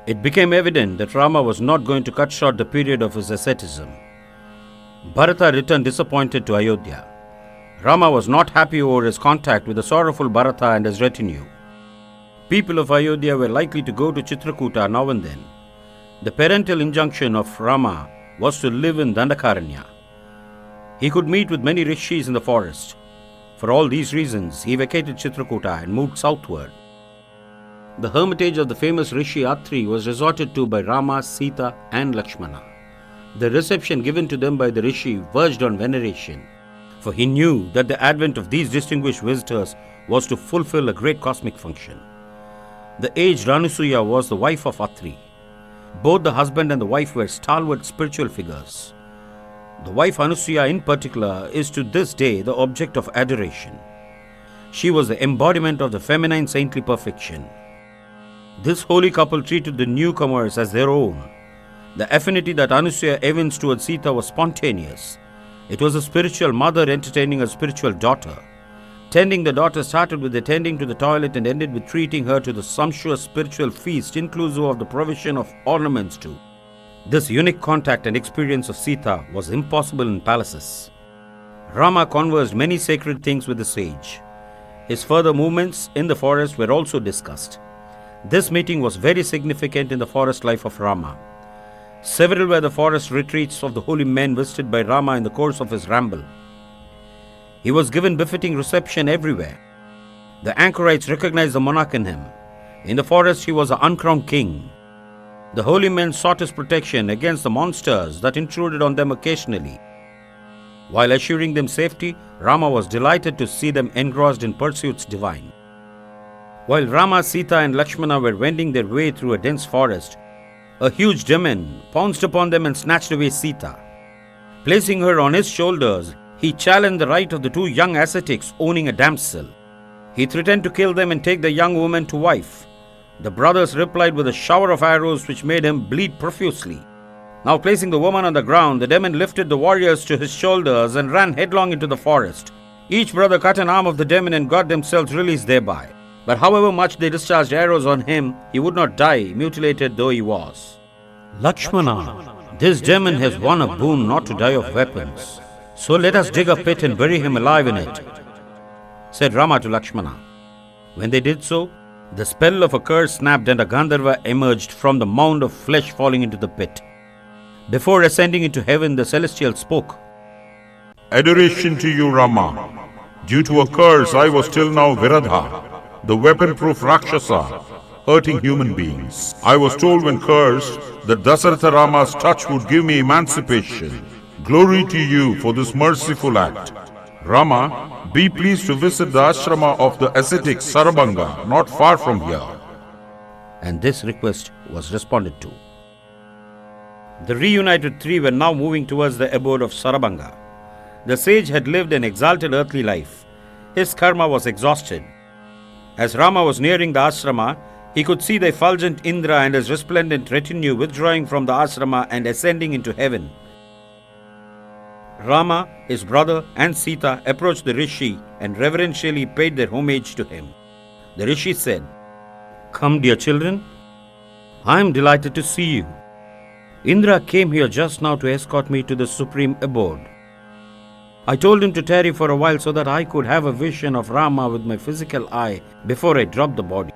It became evident that Rama was not going to cut short the period of his asceticism. Bharata returned disappointed to Ayodhya. Rama was not happy over his contact with the sorrowful Bharata and his retinue. People of Ayodhya were likely to go to Chitrakuta now and then. The parental injunction of Rama was to live in Dandakaranya. He could meet with many rishis in the forest. For all these reasons, he vacated Chitrakuta and moved southward. The hermitage of the famous Rishi Atri was resorted to by Rama, Sita and Lakshmana. The reception given to them by the Rishi verged on veneration, for he knew that the advent of these distinguished visitors was to fulfill a great cosmic function. The aged Ranusuya was the wife of Atri. Both the husband and the wife were stalwart spiritual figures. The wife Anusuya in particular is to this day the object of adoration. She was the embodiment of the feminine saintly perfection. This holy couple treated the newcomers as their own. The affinity that Anusuya evinced towards Sita was spontaneous. It was a spiritual mother entertaining a spiritual daughter. Tending the daughter started with attending to the toilet and ended with treating her to the sumptuous spiritual feast inclusive of the provision of ornaments too. This unique contact and experience of Sita was impossible in palaces. Rama conversed many sacred things with the sage. His further movements in the forest were also discussed. This meeting was very significant in the forest life of Rama. Several were the forest retreats of the holy men visited by Rama in the course of his ramble. He was given befitting reception everywhere. The anchorites recognized the monarch in him. In the forest he was an uncrowned king. The holy men sought his protection against the monsters that intruded on them occasionally. While assuring them safety, Rama was delighted to see them engrossed in pursuits divine. While Rama, Sita and Lakshmana were wending their way through a dense forest, a huge demon pounced upon them and snatched away Sita. Placing her on his shoulders, he challenged the right of the two young ascetics owning a damsel. He threatened to kill them and take the young woman to wife. The brothers replied with a shower of arrows which made him bleed profusely. Now placing the woman on the ground, the demon lifted the warriors to his shoulders and ran headlong into the forest. Each brother cut an arm of the demon and got themselves released thereby. But however much they discharged arrows on him, he would not die, mutilated though he was. Lakshmana, this demon has won a boon not to die of weapons. So let us dig a pit and bury him alive in it, said Rama to Lakshmana. When they did so, the spell of a curse snapped and a Gandharva emerged from the mound of flesh falling into the pit. Before ascending into heaven, the celestial spoke. Adoration to you, Rama. Due to a curse, I was till now Viradha, the weapon-proof Rakshasa, hurting human beings. I was told when cursed that Dasaratha Rama's touch would give me emancipation. Glory to you for this merciful act. Rama, be pleased to visit the ashrama of the ascetic Sarabanga, not far from here. And this request was responded to. The reunited three were now moving towards the abode of Sarabanga. The sage had lived an exalted earthly life. His karma was exhausted. As Rama was nearing the ashrama, he could see the effulgent Indra and his resplendent retinue withdrawing from the ashrama and ascending into heaven. Rama, his brother and Sita approached the Rishi and reverentially paid their homage to him. The Rishi said, "Come, dear children, I am delighted to see you. Indra came here just now to escort me to the supreme abode. I told him to tarry for a while so that I could have a vision of Rama with my physical eye before I dropped the body.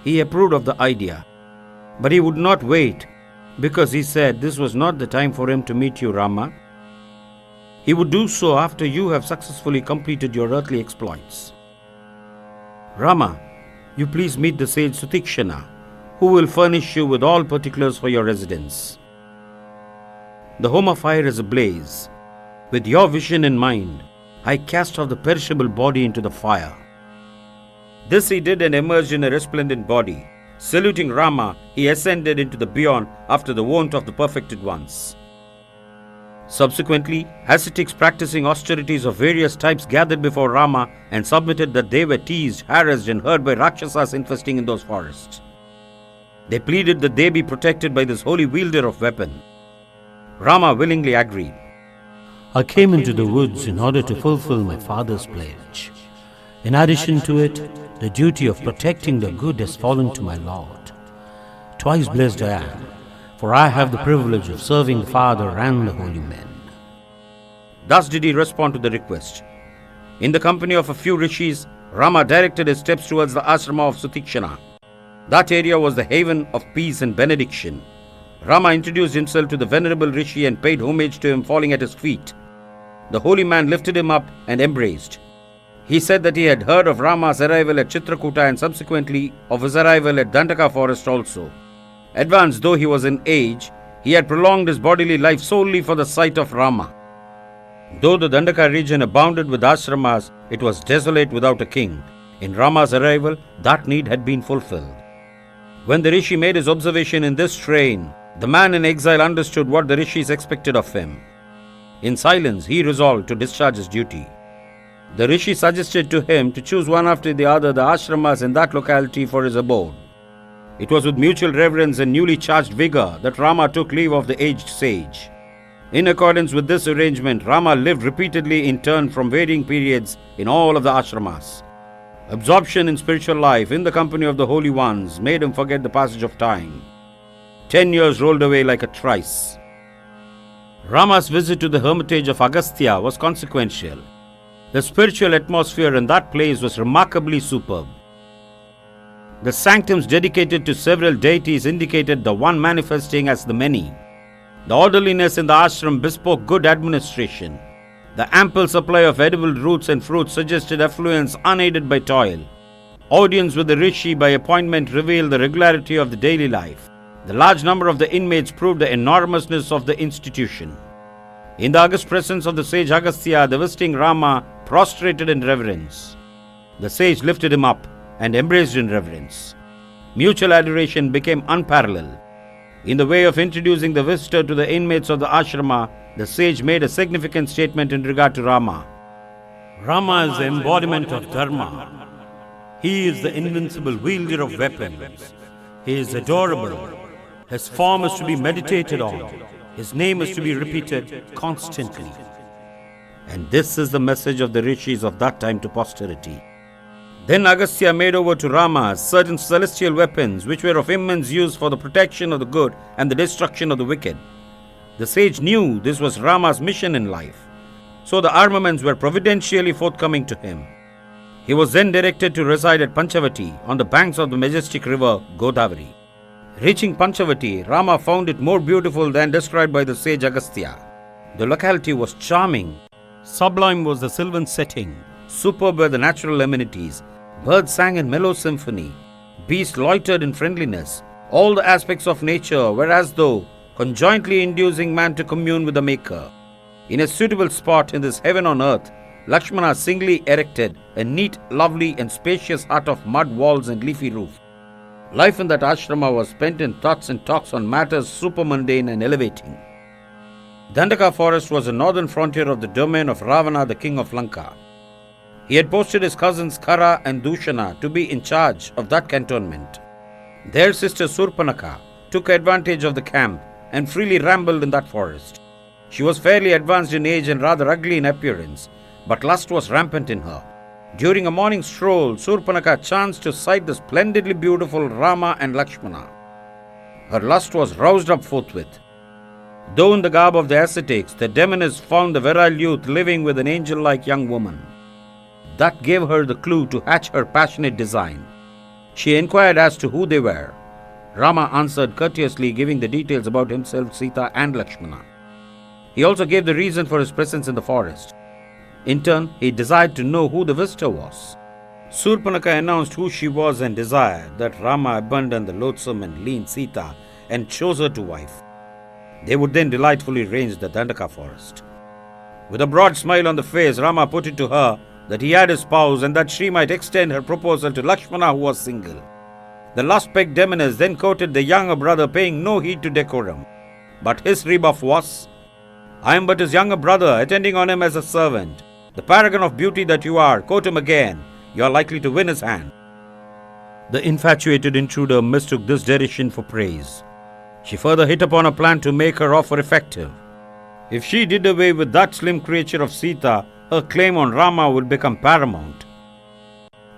He approved of the idea, but he would not wait because he said this was not the time for him to meet you, Rama. He would do so after you have successfully completed your earthly exploits. Rama, you please meet the sage Sutikshana, who will furnish you with all particulars for your residence. The home of fire is ablaze. With your vision in mind, I cast off the perishable body into the fire." This he did and emerged in a resplendent body. Saluting Rama, he ascended into the beyond after the wont of the perfected ones. Subsequently, ascetics practicing austerities of various types gathered before Rama and submitted that they were teased, harassed and hurt by Rakshasas infesting in those forests. They pleaded that they be protected by this holy wielder of weapon. Rama willingly agreed. I came into the woods in order to fulfill my father's pledge. In addition to it, the duty of protecting the good has fallen to my lord. Twice blessed I am, for I have the privilege of serving the Father and the holy men. Thus did he respond to the request. In the company of a few rishis, Rama directed his steps towards the ashrama of Sutikshana. That area was the haven of peace and benediction. Rama introduced himself to the venerable rishi and paid homage to him, falling at his feet. The holy man lifted him up and embraced. He said that he had heard of Rama's arrival at Chitrakuta and subsequently of his arrival at Dandaka forest also. Advanced though he was in age, he had prolonged his bodily life solely for the sight of Rama. Though the Dandaka region abounded with ashramas, it was desolate without a king. In Rama's arrival, that need had been fulfilled. When the rishi made his observation in this strain, the man in exile understood what the rishis expected of him. In silence, he resolved to discharge his duty. The rishi suggested to him to choose one after the other the ashramas in that locality for his abode. It was with mutual reverence and newly charged vigor that Rama took leave of the aged sage. In accordance with this arrangement, Rama lived repeatedly in turn from varying periods in all of the ashramas. Absorption in spiritual life in the company of the holy ones made him forget the passage of time. 10 years rolled away like a trice. Rama's visit to the hermitage of Agastya was consequential. The spiritual atmosphere in that place was remarkably superb. The sanctums dedicated to several deities indicated the one manifesting as the many. The orderliness in the ashram bespoke good administration. The ample supply of edible roots and fruits suggested affluence unaided by toil. Audience with the rishi by appointment revealed the regularity of the daily life. The large number of the inmates proved the enormousness of the institution. In the august presence of the sage Agastya, the visiting Rama prostrated in reverence. The sage lifted him up and embraced in reverence. Mutual adoration became unparalleled. In the way of introducing the visitor to the inmates of the ashrama, the sage made a significant statement in regard to Rama. Rama is the embodiment of Dharma. He is the invincible wielder of weapons. He is adorable. His form is to be meditated on. His name is to be repeated constantly. And this is the message of the rishis of that time to posterity. Then Agastya made over to Rama certain celestial weapons which were of immense use for the protection of the good and the destruction of the wicked. The sage knew this was Rama's mission in life, so the armaments were providentially forthcoming to him. He was then directed to reside at Panchavati on the banks of the majestic river Godavari. Reaching Panchavati, Rama found it more beautiful than described by the sage Agastya. The locality was charming. Sublime was the sylvan setting. Superb were the natural amenities. Birds sang in mellow symphony. Beasts loitered in friendliness. All the aspects of nature were as though conjointly inducing man to commune with the Maker. In a suitable spot in this heaven on earth, Lakshmana singly erected a neat, lovely and spacious hut of mud walls and leafy roof. Life in that ashrama was spent in thoughts and talks on matters supermundane and elevating. Dandaka forest was the northern frontier of the domain of Ravana, the king of Lanka. He had posted his cousins Kara and Dushana to be in charge of that cantonment. Their sister Surpanaka took advantage of the camp and freely rambled in that forest. She was fairly advanced in age and rather ugly in appearance, but lust was rampant in her. During a morning stroll, Surpanaka chanced to sight the splendidly beautiful Rama and Lakshmana. Her lust was roused up forthwith. Though in the garb of the ascetics, the demoness found the virile youth living with an angel-like young woman. That gave her the clue to hatch her passionate design. She inquired as to who they were. Rama answered courteously, giving the details about himself, Sita and Lakshmana. He also gave the reason for his presence in the forest. In turn, he desired to know who the visitor was. Surpanaka announced who she was and desired that Rama abandon the loathsome and lean Sita and chose her to wife. They would then delightfully range the Dandaka forest. With a broad smile on the face, Rama put it to her that he had a spouse and that she might extend her proposal to Lakshmana, who was single. The lust-pegged demoness then quoted the younger brother, paying no heed to decorum. But his rebuff was, "I am but his younger brother, attending on him as a servant. The paragon of beauty that you are, quote him again. You are likely to win his hand." The infatuated intruder mistook this derision for praise. She further hit upon a plan to make her offer effective. If she did away with that slim creature of Sita, her claim on Rama would become paramount.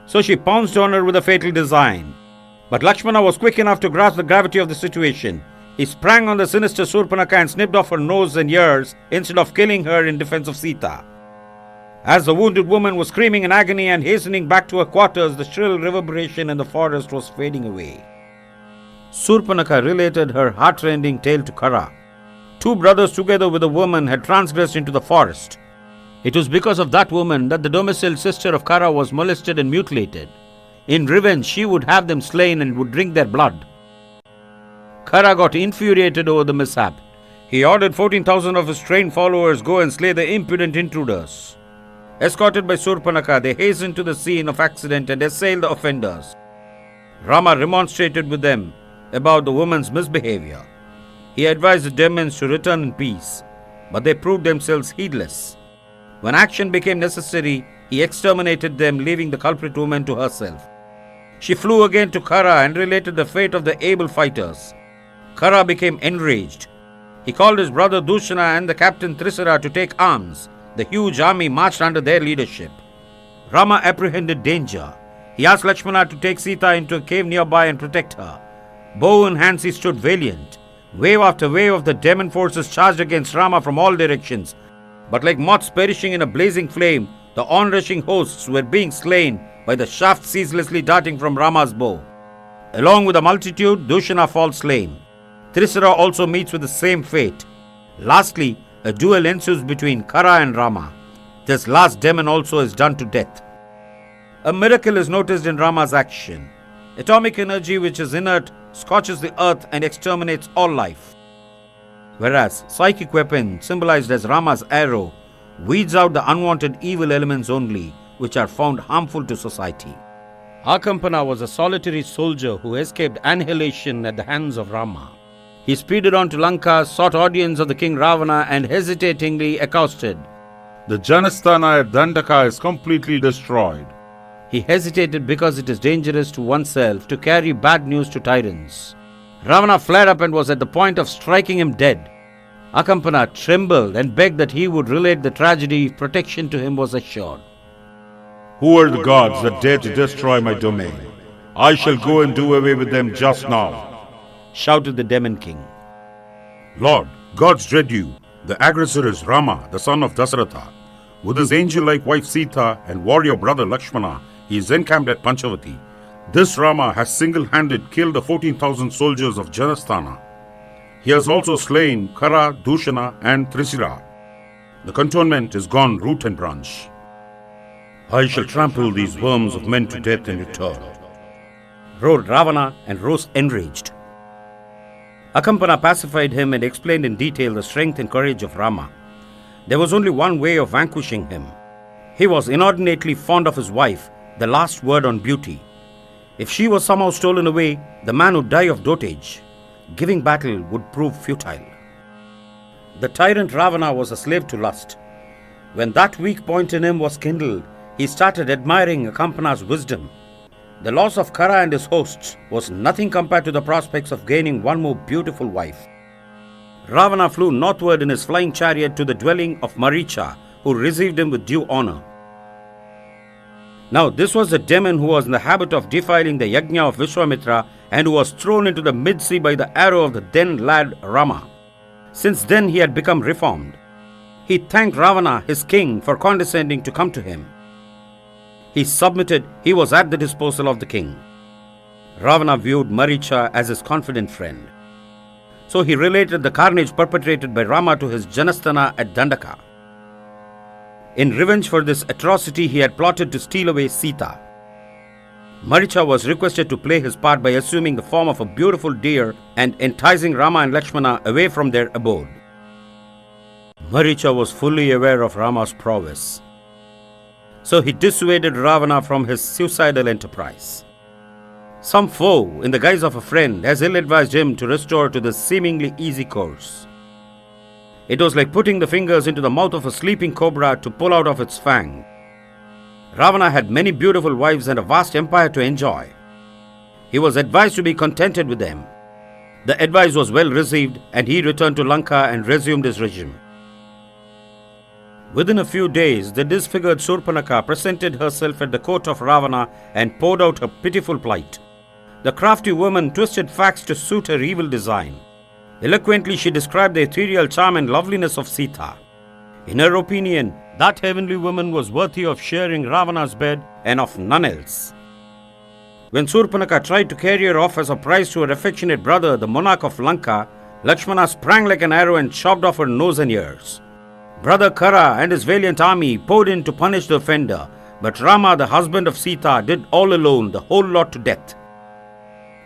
So she pounced on her with a fatal design. But Lakshmana was quick enough to grasp the gravity of the situation. He sprang on the sinister Surpanaka and snipped off her nose and ears instead of killing her in defense of Sita. As the wounded woman was screaming in agony and hastening back to her quarters, the shrill reverberation in the forest was fading away. Surpanaka related her heart-rending tale to Kara. Two brothers together with a woman had transgressed into the forest. It was because of that woman that the domiciled sister of Kara was molested and mutilated. In revenge, she would have them slain and would drink their blood. Kara got infuriated over the mishap. He ordered 14,000 of his trained followers go and slay the impudent intruders. Escorted by Surpanaka, they hastened to the scene of accident and assailed the offenders. Rama remonstrated with them about the woman's misbehavior. He advised the demons to return in peace, but they proved themselves heedless. When action became necessary, he exterminated them, leaving the culprit woman to herself. She flew again to Kara and related the fate of the able fighters. Kara became enraged. He called his brother Dushana and the captain Trisara to take arms. The huge army marched under their leadership. Rama apprehended danger. He asked Lakshmana to take Sita into a cave nearby and protect her. Bow in hands he stood valiant. Wave after wave of the demon forces charged against Rama from all directions. But like moths perishing in a blazing flame, the onrushing hosts were being slain by the shaft ceaselessly darting from Rama's bow. Along with the multitude, Dushana falls slain. Trisara also meets with the same fate. Lastly, a duel ensues between Kara and Rama. This last demon also is done to death. A miracle is noticed in Rama's action. Atomic energy, which is inert, scorches the earth and exterminates all life. Whereas psychic weapon, symbolized as Rama's arrow, weeds out the unwanted evil elements only, which are found harmful to society. Akampana was a solitary soldier who escaped annihilation at the hands of Rama. He speeded on to Lanka, sought audience of the king Ravana and hesitatingly accosted. The Janasthana at Dandaka is completely destroyed. He hesitated because it is dangerous to oneself to carry bad news to tyrants. Ravana flared up and was at the point of striking him dead. Akampana trembled and begged that he would relate the tragedy if protection to him was assured. Who are the gods that dare to destroy my domain? I shall go and do away with them just now, shouted the demon king. Lord, gods dread you. The aggressor is Rama, the son of Dasaratha. With his angel-like wife Sita and warrior brother Lakshmana, he is encamped at Panchavati. This Rama has single-handed killed the 14,000 soldiers of Janasthana. He has also slain Kara, Dushana and Trisira. The cantonment is gone root and branch. I shall trample these worms of men to death in return, roared Ravana and rose enraged. Akampana pacified him and explained in detail the strength and courage of Rama. There was only one way of vanquishing him. He was inordinately fond of his wife, the last word on beauty. If she was somehow stolen away, the man would die of dotage. Giving battle would prove futile. The tyrant Ravana was a slave to lust. When that weak point in him was kindled, he started admiring Akampana's wisdom. The loss of Kara and his hosts was nothing compared to the prospects of gaining one more beautiful wife. Ravana flew northward in his flying chariot to the dwelling of Maricha, who received him with due honor. Now this was the demon who was in the habit of defiling the yajna of Vishwamitra and who was thrown into the mid-sea by the arrow of the then lad Rama. Since then he had become reformed. He thanked Ravana, his king, for condescending to come to him. He submitted. He was at the disposal of the king. Ravana viewed Maricha as his confident friend. So he related the carnage perpetrated by Rama to his Janasthana at Dandaka. In revenge for this atrocity, he had plotted to steal away Sita. Maricha was requested to play his part by assuming the form of a beautiful deer and enticing Rama and Lakshmana away from their abode. Maricha was fully aware of Rama's prowess. So he dissuaded Ravana from his suicidal enterprise. Some foe, in the guise of a friend, has ill-advised him to restore to the seemingly easy course. It was like putting the fingers into the mouth of a sleeping cobra to pull out of its fang. Ravana had many beautiful wives and a vast empire to enjoy. He was advised to be contented with them. The advice was well received and he returned to Lanka and resumed his regime. Within a few days, the disfigured Surpanaka presented herself at the court of Ravana and poured out her pitiful plight. The crafty woman twisted facts to suit her evil design. Eloquently, she described the ethereal charm and loveliness of Sita. In her opinion, that heavenly woman was worthy of sharing Ravana's bed and of none else. When Surpanaka tried to carry her off as a prize to her affectionate brother, the monarch of Lanka, Lakshmana sprang like an arrow and chopped off her nose and ears. Brother Kara and his valiant army poured in to punish the offender, but Rama, the husband of Sita, did all alone the whole lot to death.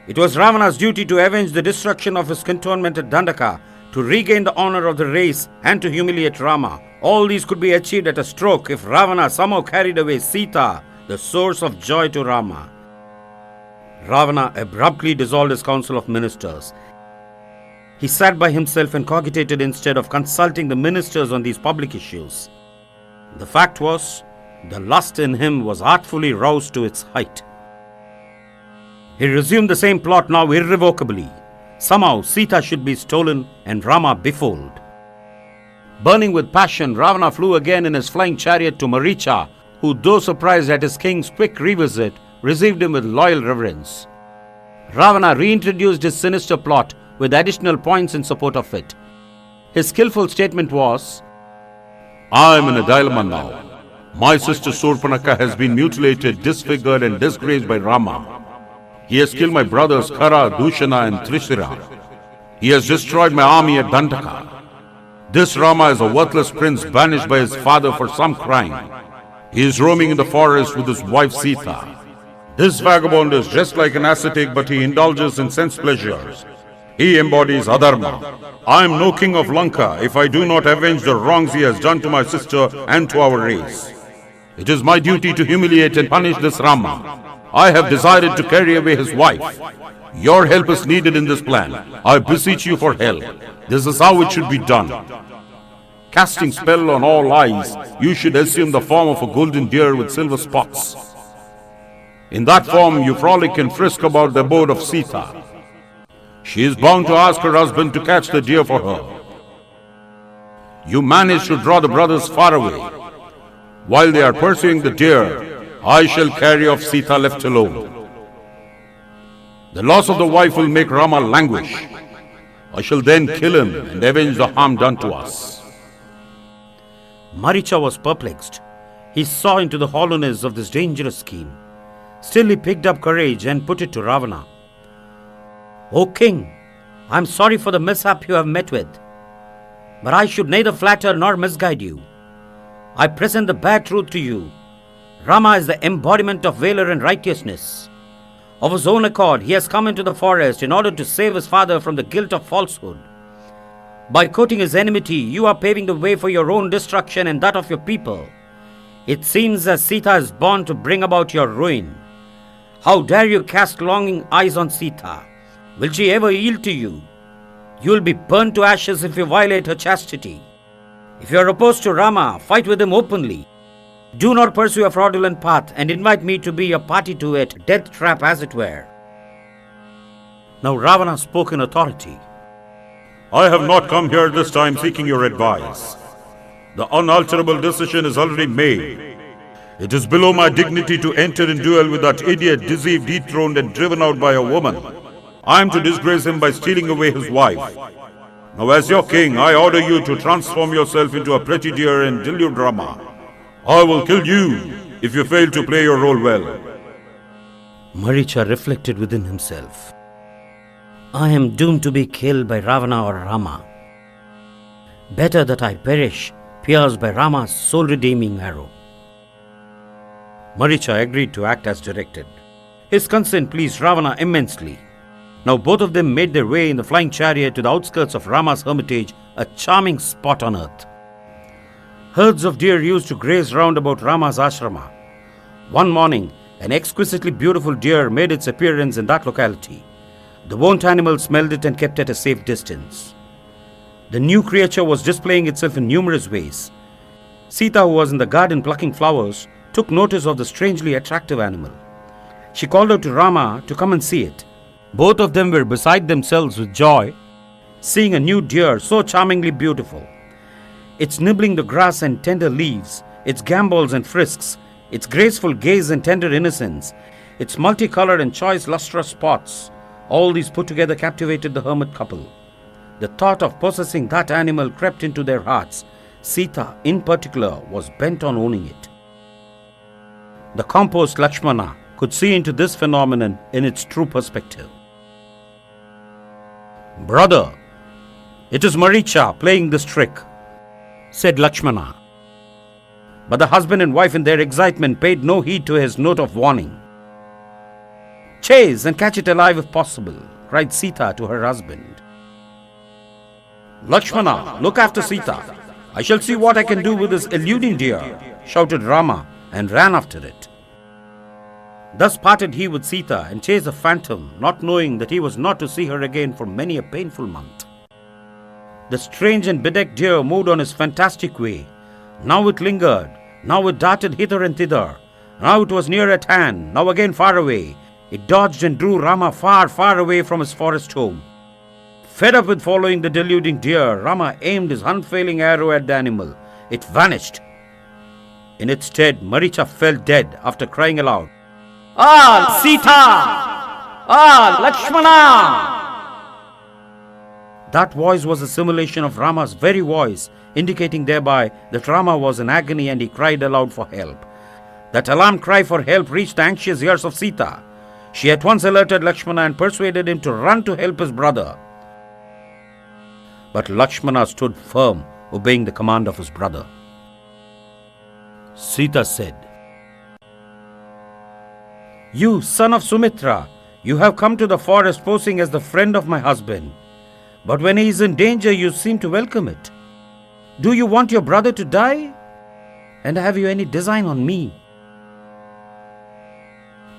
It was Ravana's duty to avenge the destruction of his cantonment at Dandaka, to regain the honor of the race and to humiliate Rama. All these could be achieved at a stroke if Ravana somehow carried away Sita, the source of joy to Rama. Ravana abruptly dissolved his council of ministers. He sat by himself and cogitated instead of consulting the ministers on these public issues. The fact was, the lust in him was artfully roused to its height. He resumed the same plot now irrevocably. Somehow Sita should be stolen and Rama befooled. Burning with passion, Ravana flew again in his flying chariot to Maricha, who, though surprised at his king's quick revisit, received him with loyal reverence. Ravana reintroduced his sinister plot with additional points in support of it. His skillful statement was, I am in a dilemma now. My sister Surpanaka has been mutilated, disfigured and disgraced by Rama. He has killed my brothers Kara, Dushana and Trishira. He has destroyed my army at Dandaka. This Rama is a worthless prince banished by his father for some crime. He is roaming in the forest with his wife Sita. This vagabond is just like an ascetic, but he indulges in sense pleasures. He embodies adharma. I am no king of Lanka if I do not avenge the wrongs he has done to my sister and to our race. It is my duty to humiliate and punish this Rama. I have decided to carry away his wife. Your help is needed in this plan. I beseech you for help. This is how it should be done. Casting spell on all eyes, you should assume the form of a golden deer with silver spots. In that form, you frolic and frisk about the abode of Sita. She is bound to ask her husband to catch the deer for her. You manage to draw the brothers far away. While they are pursuing the deer, I shall carry off Sita left alone. The loss of the wife will make Rama languish. I shall then kill him and avenge the harm done to us. Maricha was perplexed. He saw into the hollowness of this dangerous scheme. Still he picked up courage and put it to Ravana. O king, I am sorry for the mishap you have met with, but I should neither flatter nor misguide you. I present the bare truth to you. Rama is the embodiment of valor and righteousness. Of his own accord, he has come into the forest in order to save his father from the guilt of falsehood. By courting his enmity, you are paving the way for your own destruction and that of your people. It seems as Sita is born to bring about your ruin. How dare you cast longing eyes on Sita? Will she ever yield to you? You will be burned to ashes if you violate her chastity. If you are opposed to Rama, fight with him openly. Do not pursue a fraudulent path and invite me to be a party to it, death trap as it were. Now Ravana spoke in authority. I have not come here this time seeking your advice. The unalterable decision is already made. It is below my dignity to enter in duel with that idiot, deceived, dethroned and driven out by a woman. I am to disgrace him by stealing away his wife. Now as your king, I order you to transform yourself into a pretty deer and delude Rama. I will kill you if you fail to play your role well. Maricha reflected within himself. I am doomed to be killed by Ravana or Rama. Better that I perish, pierced by Rama's soul-redeeming arrow. Maricha agreed to act as directed. His consent pleased Ravana immensely. Now both of them made their way in the flying chariot to the outskirts of Rama's hermitage, a charming spot on earth. Herds of deer used to graze round about Rama's ashrama. One morning, an exquisitely beautiful deer made its appearance in that locality. The wont animal smelled it and kept at a safe distance. The new creature was displaying itself in numerous ways. Sita, who was in the garden plucking flowers, took notice of the strangely attractive animal. She called out to Rama to come and see it. Both of them were beside themselves with joy, seeing a new deer so charmingly beautiful. Its nibbling the grass and tender leaves, its gambols and frisks, its graceful gaze and tender innocence, its multicolored and choice lustrous spots, all these put together captivated the hermit couple. The thought of possessing that animal crept into their hearts. Sita, in particular, was bent on owning it. The composed Lakshmana could see into this phenomenon in its true perspective. "Brother, it is Maricha playing this trick," said Lakshmana. But the husband and wife in their excitement paid no heed to his note of warning. "Chase and catch it alive if possible," cried Sita to her husband. "Lakshmana, look after Sita. I shall see what I can do with this eluding deer," shouted Rama and ran after it. Thus parted he with Sita and chased the phantom, not knowing that he was not to see her again for many a painful month. The strange and bedecked deer moved on his fantastic way. Now it lingered, now it darted hither and thither. Now it was near at hand, now again far away. It dodged and drew Rama far, far away from his forest home. Fed up with following the deluding deer, Rama aimed his unfailing arrow at the animal. It vanished. In its stead, Maricha fell dead after crying aloud, "Ah, Sita! Ah, Lakshmana!" That voice was a simulation of Rama's very voice, indicating thereby that Rama was in agony and he cried aloud for help. That alarm cry for help reached the anxious ears of Sita. She at once alerted Lakshmana and persuaded him to run to help his brother. But Lakshmana stood firm, obeying the command of his brother. Sita said, "You, son of Sumitra, you have come to the forest posing as the friend of my husband. But when he is in danger, you seem to welcome it. Do you want your brother to die? And have you any design on me?"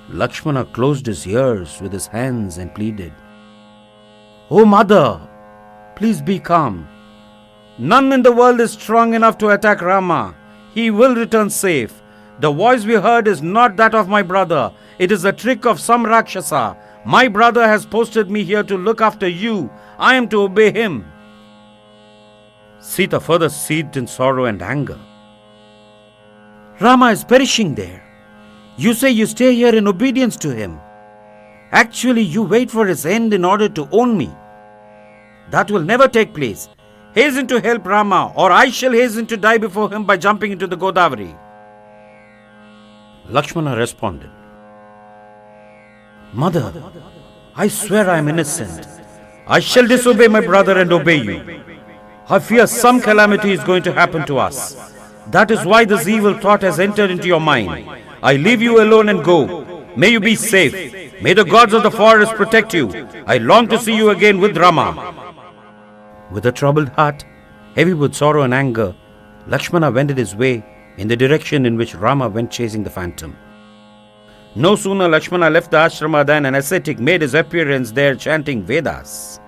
Lakshmana closed his ears with his hands and pleaded, "O mother, please be calm. None in the world is strong enough to attack Rama. He will return safe. The voice we heard is not that of my brother. It is a trick of some Rakshasa. My brother has posted me here to look after you. I am to obey him." Sita further seethed in sorrow and anger. "Rama is perishing there. You say you stay here in obedience to him. Actually, you wait for his end in order to own me. That will never take place. Hasten to help Rama, or I shall hasten to die before him by jumping into the Godavari." Lakshmana responded, "Mother, I swear I am innocent. I shall disobey my brother and obey you. I fear some calamity is going to happen to us. That is why this evil thought has entered into your mind. I leave you alone and go. May you be safe. May the gods of the forest protect you. I long to see you again with Rama." With a troubled heart, heavy with sorrow and anger, Lakshmana wended his way in the direction in which Rama went chasing the phantom. No sooner Lakshmana left the ashrama than an ascetic made his appearance there chanting Vedas.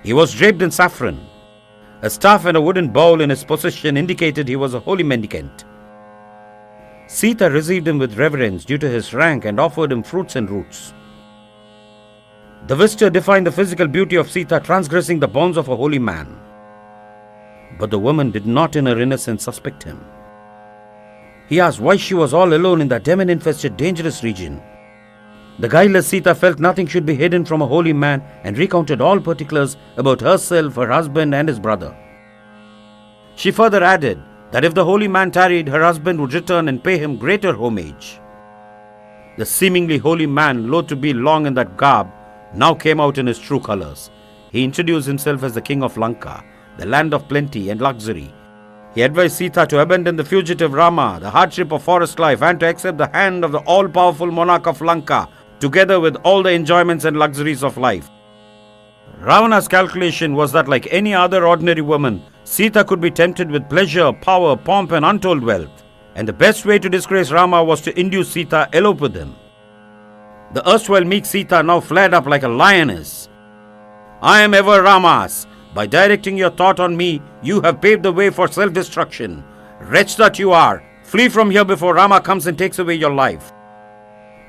He was draped in saffron. A staff and a wooden bowl in his possession indicated he was a holy mendicant. Sita received him with reverence due to his rank and offered him fruits and roots. The visitor defined the physical beauty of Sita, transgressing the bounds of a holy man. But the woman did not in her innocence suspect him. He asked why she was all alone in that demon-infested dangerous region. The guileless Sita felt nothing should be hidden from a holy man and recounted all particulars about herself, her husband and his brother. She further added that if the holy man tarried, her husband would return and pay him greater homage. The seemingly holy man, loath to be long in that garb, now came out in his true colors. He introduced himself as the king of Lanka, the land of plenty and luxury. He advised Sita to abandon the fugitive Rama, the hardship of forest life, and to accept the hand of the all-powerful monarch of Lanka, together with all the enjoyments and luxuries of life. Ravana's calculation was that, like any other ordinary woman, Sita could be tempted with pleasure, power, pomp and untold wealth. And the best way to disgrace Rama was to induce Sita elope with him. The erstwhile meek Sita now flared up like a lioness. "I am ever Rama's. By directing your thought on me, you have paved the way for self-destruction. Wretch that you are, flee from here before Rama comes and takes away your life."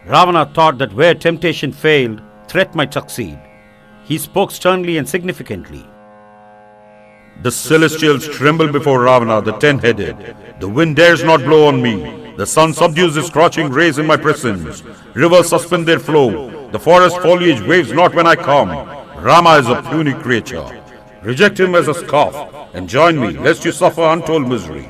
Ravana thought that where temptation failed, threat might succeed. He spoke sternly and significantly. The celestials tremble before Ravana, the ten-headed. The wind dares not blow on me. The sun subdues its scorching rays in my presence. Rivers suspend their flow. The forest foliage waves not when I come. Rama is a puny creature. Reject him as a scoff and join me, lest you suffer untold misery.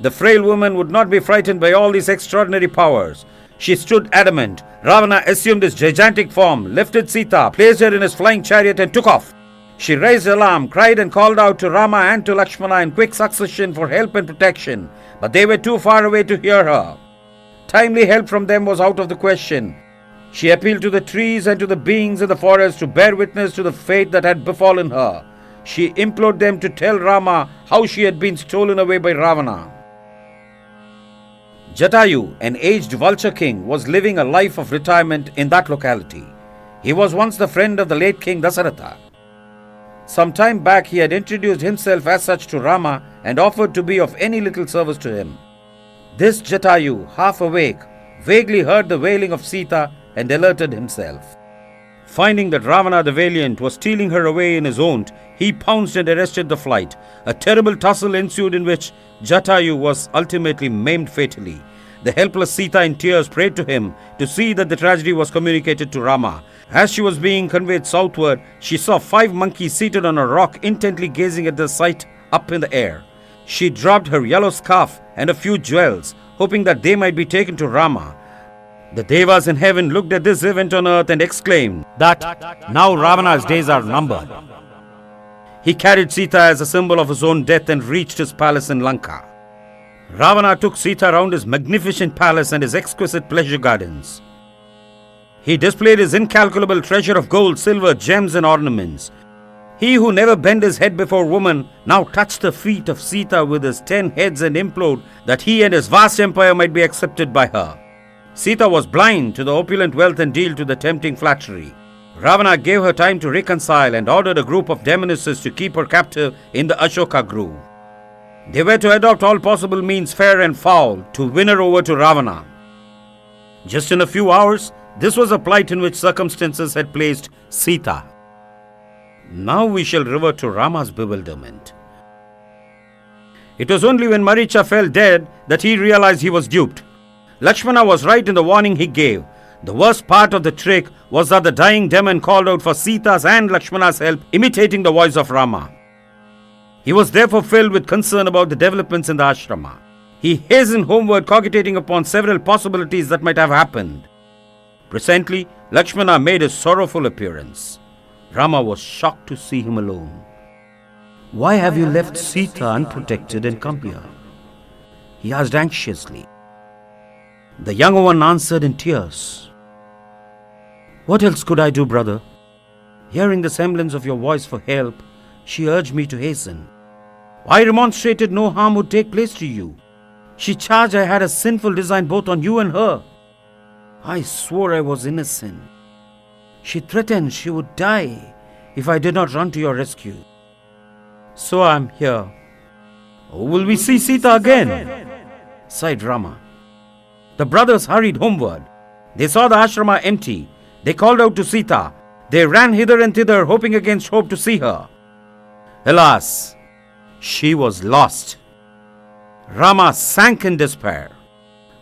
The frail woman would not be frightened by all these extraordinary powers. She stood adamant. Ravana assumed his gigantic form, lifted Sita, placed her in his flying chariot and took off. She raised alarm, cried and called out to Rama and to Lakshmana in quick succession for help and protection, but they were too far away to hear her. Timely help from them was out of the question. She appealed to the trees and to the beings in the forest to bear witness to the fate that had befallen her. She implored them to tell Rama how she had been stolen away by Ravana. Jatayu, an aged vulture king, was living a life of retirement in that locality. He was once the friend of the late king Dasaratha. Some time back he had introduced himself as such to Rama and offered to be of any little service to him. This Jatayu, half awake, vaguely heard the wailing of Sita and alerted himself. Finding that Ravana the valiant was stealing her away in his own, he pounced and arrested the flight. A terrible tussle ensued in which Jatayu was ultimately maimed fatally. The helpless Sita in tears prayed to him to see that the tragedy was communicated to Rama. As she was being conveyed southward, she saw 5 monkeys seated on a rock intently gazing at the sight up in the air. She dropped her yellow scarf and a few jewels, hoping that they might be taken to Rama. The Devas in heaven looked at this event on earth and exclaimed that now Ravana's days are numbered. He carried Sita as a symbol of his own death and reached his palace in Lanka. Ravana took Sita around his magnificent palace and his exquisite pleasure gardens. He displayed his incalculable treasure of gold, silver, gems and ornaments. He who never bent his head before woman now touched the feet of Sita with his 10 heads and implored that he and his vast empire might be accepted by her. Sita was blind to the opulent wealth and yield to the tempting flattery. Ravana gave her time to reconcile and ordered a group of demonesses to keep her captive in the Ashoka grove. They were to adopt all possible means, fair and foul, to win her over to Ravana. Just in a few hours, this was a plight in which circumstances had placed Sita. Now we shall revert to Rama's bewilderment. It was only when Maricha fell dead that he realized he was duped. Lakshmana was right in the warning he gave. The worst part of the trick was that the dying demon called out for Sita's and Lakshmana's help, imitating the voice of Rama. He was therefore filled with concern about the developments in the ashrama. He hastened homeward, cogitating upon several possibilities that might have happened. Presently, Lakshmana made his sorrowful appearance. Rama was shocked to see him alone. "Why have you left Sita unprotected and come here?" he asked anxiously. The younger one answered in tears, "What else could I do, brother? Hearing the semblance of your voice for help, she urged me to hasten. I remonstrated no harm would take place to you. She charged I had a sinful design both on you and her. I swore I was innocent. She threatened she would die if I did not run to your rescue. So I am here." "Oh, will we see Sita again?" sighed Rama. The brothers hurried homeward. They saw the ashrama empty. They called out to Sita. They ran hither and thither, hoping against hope to see her. Alas, she was lost. Rama sank in despair.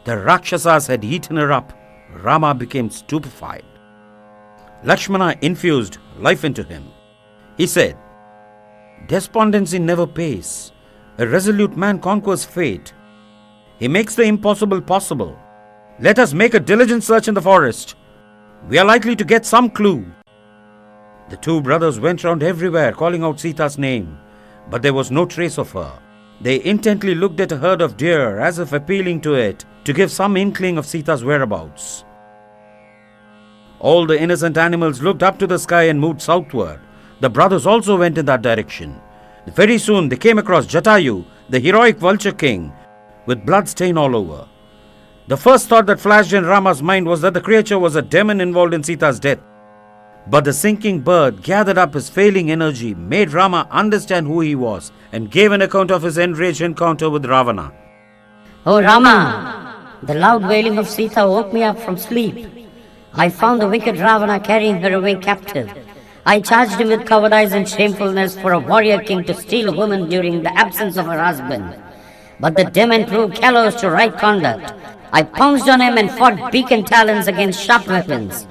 The Rakshasas had eaten her up. Rama became stupefied. Lakshmana infused life into him. He said, "Despondency never pays. A resolute man conquers fate. He makes the impossible possible. Let us make a diligent search in the forest. We are likely to get some clue." The two brothers went round everywhere calling out Sita's name, but there was no trace of her. They intently looked at a herd of deer as if appealing to it to give some inkling of Sita's whereabouts. All the innocent animals looked up to the sky and moved southward. The brothers also went in that direction. Very soon they came across Jatayu, the heroic vulture king, with blood stain all over. The first thought that flashed in Rama's mind was that the creature was a demon involved in Sita's death. But the sinking bird gathered up his failing energy, made Rama understand who he was, and gave an account of his enraged encounter with Ravana. "Oh Rama, the loud wailing of Sita woke me up from sleep. I found the wicked Ravana carrying her away captive. I charged him with cowardice and shamefulness for a warrior king to steal a woman during the absence of her husband. but the demon proved callous to right conduct. I pounced on him and fought beak and talons against sharp weapons.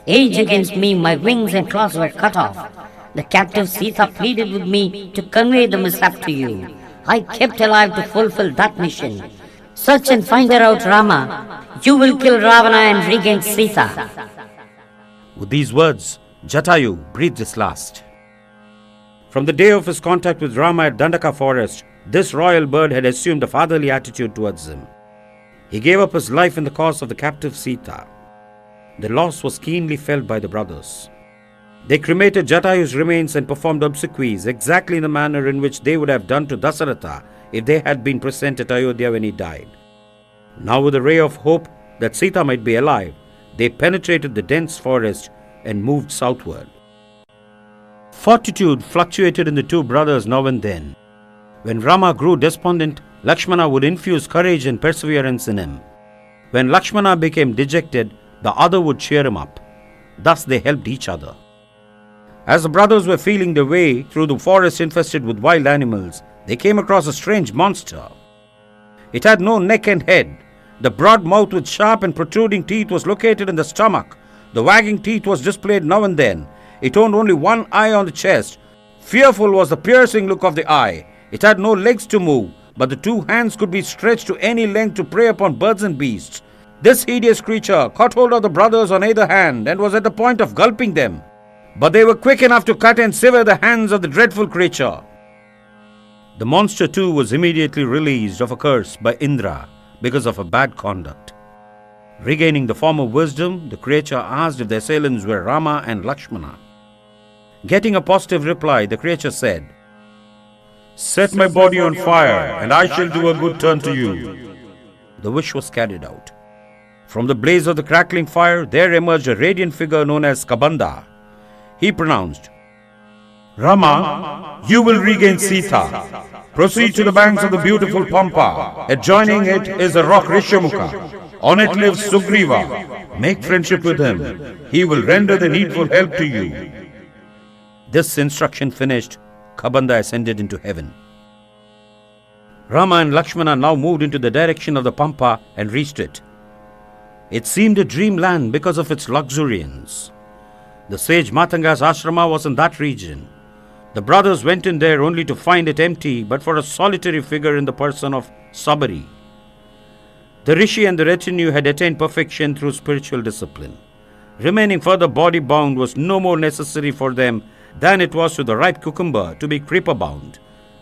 Age against me, my wings and claws were cut off. The captive Sita pleaded with me to convey the mishap to you. I kept alive to fulfill that mission. Search and find her out, Rama. You will kill Ravana and regain Sita. With these words, Jatayu breathed his last. From the day of his contact with Rama at Dandaka forest, this royal bird had assumed a fatherly attitude towards him. He gave up his life in the cause of the captive Sita. The loss was keenly felt by the brothers. They cremated Jatayu's remains and performed obsequies exactly in the manner in which they would have done to Dasaratha if they had been present at Ayodhya when he died. Now, with a ray of hope that Sita might be alive, they penetrated the dense forest and moved southward. Fortitude fluctuated in the two brothers now and then. When Rama grew despondent, Lakshmana would infuse courage and perseverance in him. When Lakshmana became dejected, the other would cheer him up. Thus they helped each other. As the brothers were feeling their way through the forest infested with wild animals, they came across a strange monster. It had no neck and head. The broad mouth with sharp and protruding teeth was located in the stomach. The wagging teeth was displayed now and then. It owned only one eye on the chest. Fearful was the piercing look of the eye. It had no legs to move, but the two hands could be stretched to any length to prey upon birds and beasts. This hideous creature caught hold of the brothers on either hand and was at the point of gulping them. But they were quick enough to cut and sever the hands of the dreadful creature. The monster too was immediately released of a curse by Indra because of her bad conduct. Regaining the form of wisdom, the creature asked if the assailants were Rama and Lakshmana. Getting a positive reply, the creature said, Set my body on fire, and I shall do a good turn to you. The wish was carried out. From the blaze of the crackling fire, there emerged a radiant figure known as Kanda. He pronounced, Rama, you will regain Sita. Proceed to the banks of the beautiful Pampa. Adjoining it is the rock Rishamukha. On it lives Sugriva. Make friendship with him. He will render the needful help to you. This instruction finished, Kanda ascended into heaven. Rama and Lakshmana now moved into the direction of the Pampa and reached it. It seemed a dreamland because of its luxuriance. The sage Matanga's ashrama was in that region. The brothers went in there only to find it empty but for a solitary figure in the person of Sabari. The rishi and the retinue had attained perfection through spiritual discipline. Remaining further body bound was no more necessary for them than it was to the ripe cucumber to be creeper bound.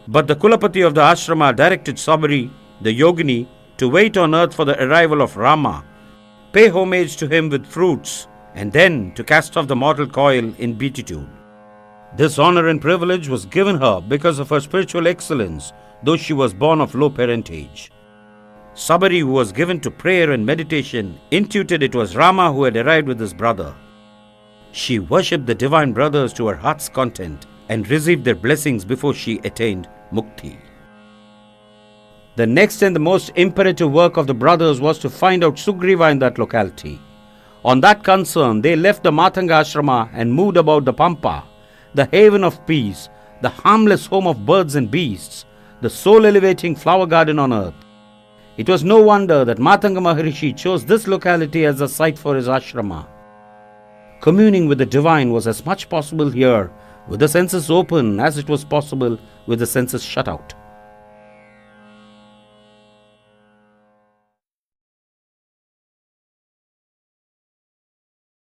But the Kulapati of the ashrama directed Sabari, the yogini, to wait on earth for the arrival of Rama, pay homage to him with fruits, and then to cast off the mortal coil in beatitude. This honor and privilege was given her because of her spiritual excellence, though she was born of low parentage. Sabari, who was given to prayer and meditation, intuited it was Rama who had arrived with his brother. She worshipped the divine brothers to her heart's content and received their blessings before she attained mukti. The next and the most imperative work of the brothers was to find out Sugriva in that locality. On that concern, they left the Matanga ashrama and moved about the Pampa, the haven of peace, the harmless home of birds and beasts, the soul-elevating flower garden on earth. It was no wonder that Matanga Maharishi chose this locality as the site for his ashrama. Communing with the divine was as much possible here with the senses open as it was possible with the senses shut out.